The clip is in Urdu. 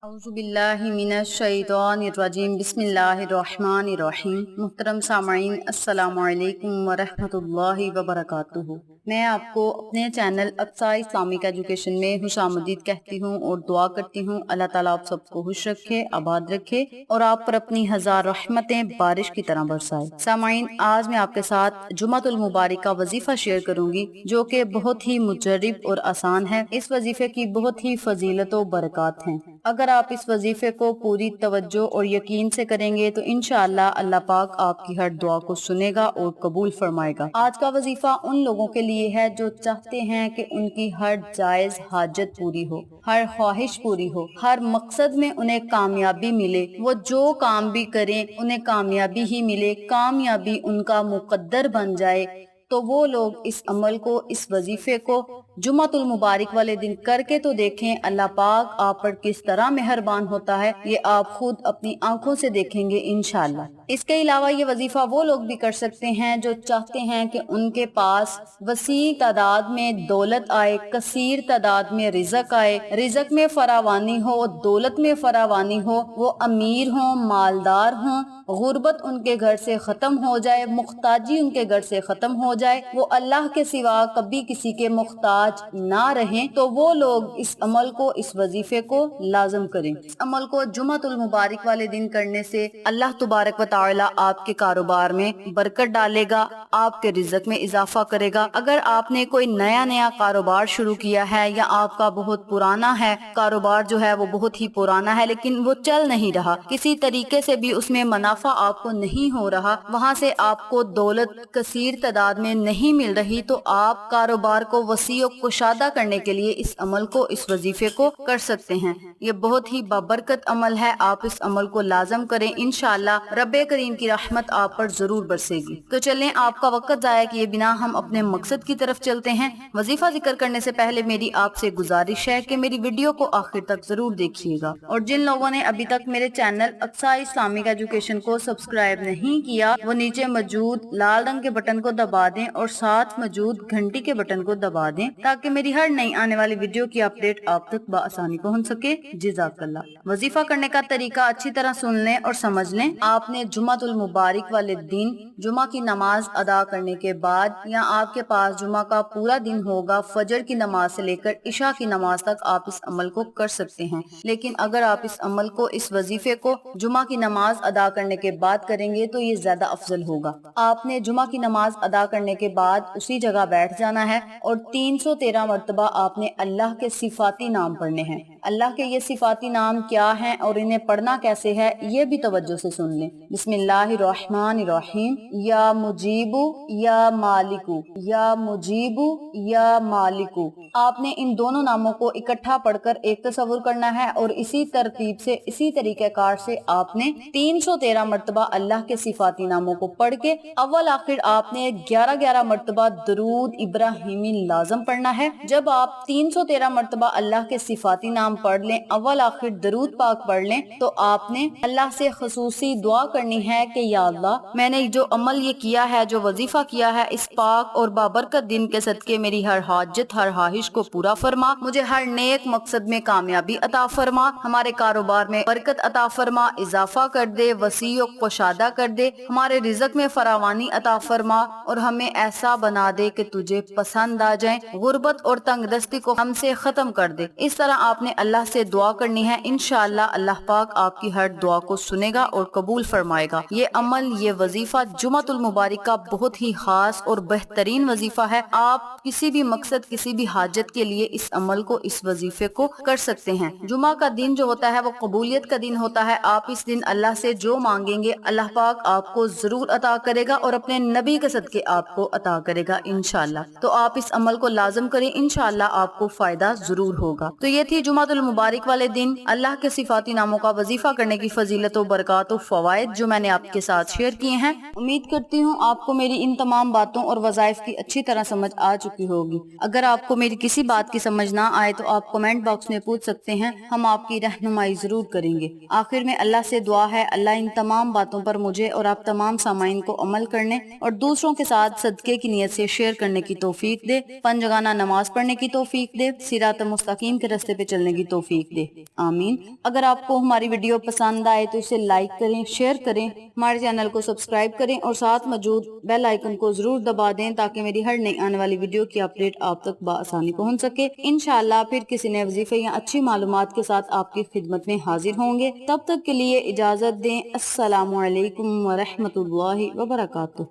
اعوذ باللہ من الشیطان الرجیم بسم اللہ الرحمن الرحیم۔ محترم سامعین، السلام علیکم ورحمۃ اللہ وبرکاتہ۔ میں آپ کو اپنے چینل اقصیٰ اسلامک ایجوکیشن میں خوش آمدید کہتی ہوں اور دعا کرتی ہوں اللہ تعالیٰ آپ سب کو خوش رکھے، آباد رکھے اور آپ پر اپنی ہزار رحمتیں بارش کی طرح برسائے۔ سامعین، آج میں آپ کے ساتھ جمعۃ المبارک کا وظیفہ شیئر کروں گی جو کہ بہت ہی مجرب اور آسان ہے۔ اس وظیفے کی بہت ہی فضیلت و برکات ہیں۔ اگر آپ اس وظیفے کو پوری توجہ اور یقین سے کریں گے تو انشاءاللہ اللہ پاک آپ کی ہر دعا کو سنے گا اور قبول فرمائے گا۔ آج کا وظیفہ ان لوگوں کے لیے ہے جو چاہتے ہیں کہ ان کی ہر جائز حاجت پوری ہو، ہر خواہش پوری ہو، ہر مقصد میں انہیں کامیابی ملے، وہ جو کام بھی کریں انہیں کامیابی ہی ملے، کامیابی ان کا مقدر بن جائے۔ تو وہ لوگ اس عمل کو، اس وظیفے کو جمعۃ المبارک والے دن کر کے تو دیکھیں، اللہ پاک آپ پر کس طرح مہربان ہوتا ہے، یہ آپ خود اپنی آنکھوں سے دیکھیں گے انشاءاللہ۔ اس کے علاوہ یہ وظیفہ وہ لوگ بھی کر سکتے ہیں جو چاہتے ہیں کہ ان کے پاس وسیع تعداد میں دولت آئے، کثیر تعداد میں رزق آئے، رزق میں فراوانی ہو، دولت میں فراوانی ہو، وہ امیر ہوں، مالدار ہوں، غربت ان کے گھر سے ختم ہو جائے، محتاجی ان کے گھر سے ختم ہو جائے، وہ اللہ کے سوا کبھی کسی کے محتاج نہ رہیں، تو وہ لوگ اس عمل کو، اس وظیفے کو لازم کریں۔ اس عمل کو جمعۃ المبارک والے دن کرنے سے اللہ تبارک و تعالی آپ کے کاروبار میں برکت ڈالے گا، آپ کے رزق میں اضافہ کرے گا۔ اگر آپ نے کوئی نیا کاروبار شروع کیا ہے یا آپ کا بہت پرانا ہے کاروبار، جو ہے وہ بہت ہی پرانا ہے لیکن وہ چل نہیں رہا، کسی طریقے سے بھی اس میں منافع آپ کو نہیں ہو رہا، وہاں سے آپ کو دولت کثیر تعداد میں نہیں مل رہی، تو آپ کاروبار کو وسیع و کشادہ کرنے کے لیے اس عمل کو، اس وظیفے کو کر سکتے ہیں۔ یہ بہت ہی بابرکت عمل ہے، آپ اس عمل کو لازم کریں، انشاءاللہ رب کریم کی رحمت آپ پر ضرور برسے گی۔ تو چلیں، آپ کا وقت ضائع کیے بنا ہم اپنے مقصد کی طرف چلتے ہیں۔ وظیفہ ذکر کرنے سے پہلے میری آپ سے گزارش ہے کہ میری ویڈیو کو آخر تک ضرور دیکھیے گا، اور جن لوگوں نے ابھی تک میرے چینل اقصیٰ اسلامک ایجوکیشن کو سبسکرائب نہیں کیا، وہ نیچے موجود لال رنگ کے بٹن کو دبا دیں اور ساتھ موجود گھنٹی کے بٹن کو دبا دیں تاکہ میری ہر نئی آنے والی ویڈیو کی اپڈیٹ آپ تک بآسانی پہنچ سکے۔ جزاک اللہ۔ وظیفہ کرنے کا طریقہ اچھی طرح سن لیں اور سمجھ لیں۔ آپ نے جمعۃ المبارک والے دن جمعہ کی نماز ادا کرنے کے بعد، یا آپ کے پاس جمعہ کا پورا دن ہوگا، فجر کی نماز سے لے کر عشاء کی نماز تک آپ اس عمل کو کر سکتے ہیں۔ لیکن اگر آپ اس عمل کو، اس وظیفے کو جمعہ کی نماز ادا کرنے کے بعد کریں گے تو یہ زیادہ افضل ہوگا۔ آپ نے جمعہ کی نماز ادا کرنے کے بعد اسی جگہ بیٹھ جانا ہے اور 313 مرتبہ آپ نے اللہ کے صفاتی نام پڑھنے ہیں۔ اللہ کے یہ صفاتی نام کیا ہیں اور انہیں پڑھنا کیسے ہے، یہ بھی توجہ سے سن لیں۔ بسم اللہ الرحمن الرحیم، یا مجیبو یا مالکو، یا مجیبو یا مالکو۔ آپ نے ان دونوں ناموں کو اکٹھا پڑھ کر ایک تصور کرنا ہے، اور اسی ترتیب سے، اسی طریقہ کار سے آپ نے 313 مرتبہ اللہ کے صفاتی ناموں کو پڑھ کے اول آخر آپ نے 11 مرتبہ درود ابراہیمی لازم پڑھنا ہے۔ جب آپ 313 مرتبہ اللہ کے صفاتی نام پڑھ لیں، اول آخر درود پاک پڑھ لیں، تو آپ نے اللہ سے خصوصی دعا کرنی ہے کہ یا اللہ، میں نے جو عمل یہ کیا ہے، جو وظیفہ کیا ہے، اس پاک اور بابرکت دن کے صدقے میری ہر حاجت، ہر خواہش کو پورا فرما، مجھے ہر نیک مقصد میں کامیابی عطا فرما، ہمارے کاروبار میں برکت عطا فرما، اضافہ کر دے، وسیع و کشادہ کر دے، ہمارے رزق میں فراوانی عطا فرما، اور ہمیں ایسا بنا دے کہ تجھے پسند آ جائیں، غربت اور تنگ دستی کو ہم سے ختم کر دے۔ اس طرح آپ نے اللہ سے دعا کرنی ہے، انشاءاللہ اللہ پاک آپ کی ہر دعا کو سنے گا اور قبول فرمائے گا۔ یہ عمل، یہ وظیفہ جمعۃ المبارک کا بہت ہی خاص اور بہترین وظیفہ ہے۔ آپ کسی بھی مقصد، کسی بھی حاجت کے لیے اس عمل کو، اس وظیفے کو کر سکتے ہیں۔ جمعہ کا دن جو ہوتا ہے وہ قبولیت کا دن ہوتا ہے۔ آپ اس دن اللہ سے جو مانگیں گے اللہ پاک آپ کو ضرور عطا کرے گا، اور اپنے نبی کے صدقے آپ کو عطا کرے گا انشاءاللہ۔ تو آپ اس عمل کو لازم کریں، انشاءاللہ آپ کو فائدہ ضرور ہوگا۔ تو یہ تھی جمعۃ المبارک والے دن اللہ کے صفاتی ناموں کا وظیفہ کرنے کی فضیلت و برکات و فوائد جو میں نے آپ کے ساتھ شیئر کیے ہیں۔ امید کرتی ہوں آپ کو میری ان تمام باتوں اور وظائف کی اچھی طرح سمجھ آ چکی ہوگی۔ اگر آپ کو میری کسی بات کی سمجھ نہ آئے تو آپ کمنٹ باکس میں پوچھ سکتے ہیں، ہم آپ کی رہنمائی ضرور کریں گے۔ آخر میں اللہ سے دعا ہے، اللہ ان تمام باتوں پر مجھے اور آپ تمام سامعین کو عمل کرنے اور دوسروں کے ساتھ صدقے کی نیت سے شیئر کرنے کی توفیق دے۔ پنجگانہ روزانہ نماز پڑھنے کی توفیق دے، صراط مستقیم کے راستے پہ چلنے کی توفیق دے، آمین۔ اگر آپ کو ہماری ویڈیو پسند آئے تو اسے لائک کریں، شیئر کریں، ہمارے چینل کو سبسکرائب کریں اور ساتھ موجود بیل آئیکن کو ضرور دبا دیں تاکہ میری ہر نئی آنے والی ویڈیو کی اپڈیٹ آپ تک بآسانی پہنچ سکے۔ انشاءاللہ پھر کسی نئے وظیفے یا اچھی معلومات کے ساتھ آپ کی خدمت میں حاضر ہوں گے۔ تب تک کے لیے اجازت دیں۔ السلام علیکم ورحمۃ اللہ وبرکاتہ۔